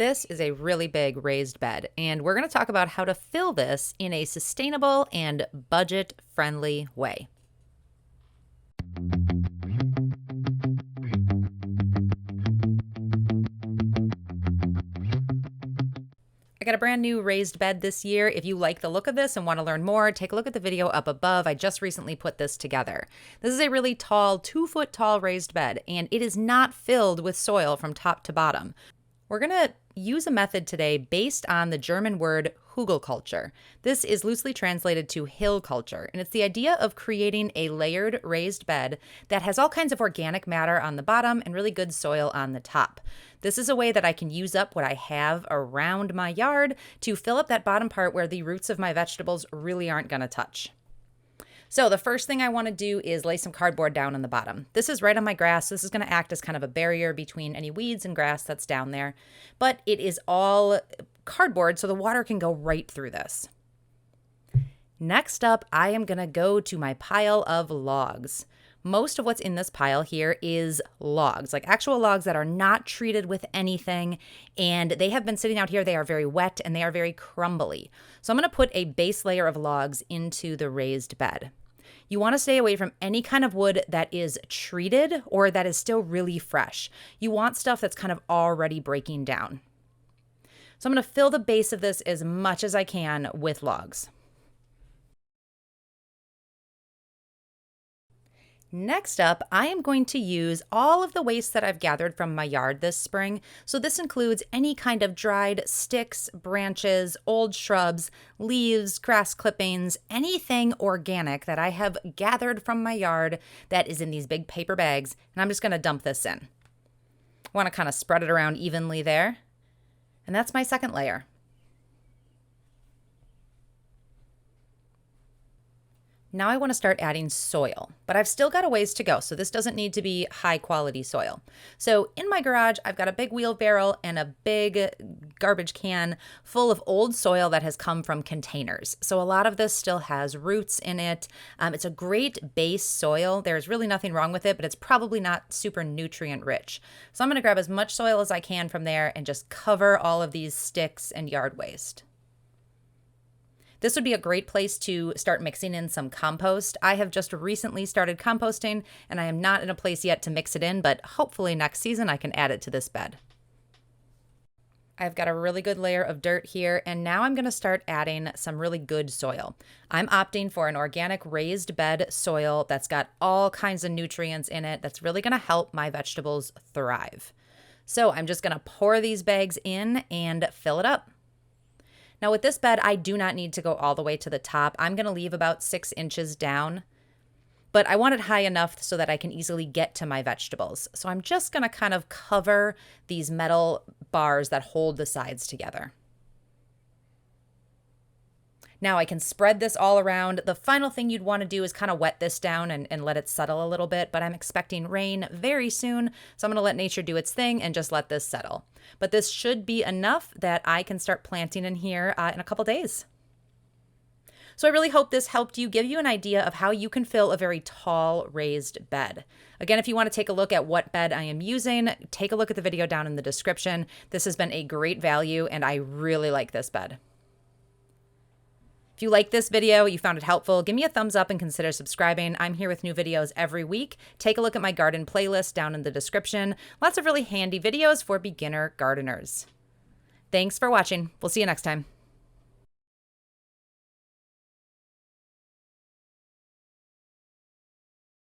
This is a really big raised bed, and we're going to talk about how to fill this in a sustainable and budget-friendly way. I got a brand new raised bed this year. If you like the look of this and want to learn more, take a look at the video up above. I just recently put this together. This is a really tall, 2-foot tall raised bed, and it is not filled with soil from top to bottom. We're going to use a method today based on the German word Hügelkultur. This is loosely translated to hill culture, and it's the idea of creating a layered raised bed that has all kinds of organic matter on the bottom and really good soil on the top. This is a way that I can use up what I have around my yard to fill up that bottom part where the roots of my vegetables really aren't going to touch. So the first thing I want to do is lay some cardboard down on the bottom. This is right on my grass. This is going to act as kind of a barrier between any weeds and grass that's down there. But it is all cardboard, so the water can go right through this. Next up, I am going to go to my pile of logs. Most of what's in this pile here is logs, like actual logs that are not treated with anything, and they have been sitting out here. They are very wet and they are very crumbly. So I'm going to put a base layer of logs into the raised bed. You want to stay away from any kind of wood that is treated or that is still really fresh. You want stuff that's kind of already breaking down. So I'm going to fill the base of this as much as I can with logs. Next up, I am going to use all of the waste that I've gathered from my yard this spring. So this includes any kind of dried sticks, branches, old shrubs, leaves, grass clippings, anything organic that I have gathered from my yard that is in these big paper bags, and I'm just going to dump this in. I want to kind of spread it around evenly there, and that's my second layer. Now I want to start adding soil, but I've still got a ways to go, so this doesn't need to be high quality soil. So in my garage, I've got a big wheelbarrow and a big garbage can full of old soil that has come from containers. So a lot of this still has roots in it. It's a great base soil. There's really nothing wrong with it, but it's probably not super nutrient rich. So I'm going to grab as much soil as I can from there and just cover all of these sticks and yard waste. This would be a great place to start mixing in some compost. I have just recently started composting, and I am not in a place yet to mix it in, but hopefully next season I can add it to this bed. I've got a really good layer of dirt here, and now I'm going to start adding some really good soil. I'm opting for an organic raised bed soil that's got all kinds of nutrients in it that's really going to help my vegetables thrive. So I'm just going to pour these bags in and fill it up. Now with this bed, I do not need to go all the way to the top. I'm going to leave about 6 inches down, but I want it high enough so that I can easily get to my vegetables. So I'm just going to kind of cover these metal bars that hold the sides together. Now I can spread this all around. The final thing you'd want to do is kind of wet this down and let it settle a little bit, but I'm expecting rain very soon, so I'm going to let nature do its thing and just let this settle. But this should be enough that I can start planting in here in a couple days. So I really hope this helped you, give you an idea of how you can fill a very tall raised bed. Again, if you want to take a look at what bed I am using, take a look at the video down in the description. This has been a great value, and I really like this bed. If you like this video, you found it helpful, give me a thumbs up and consider subscribing. I'm here with new videos every week. Take a look at my garden playlist down in the description. Lots of really handy videos for beginner gardeners. Thanks for watching. We'll see you next time.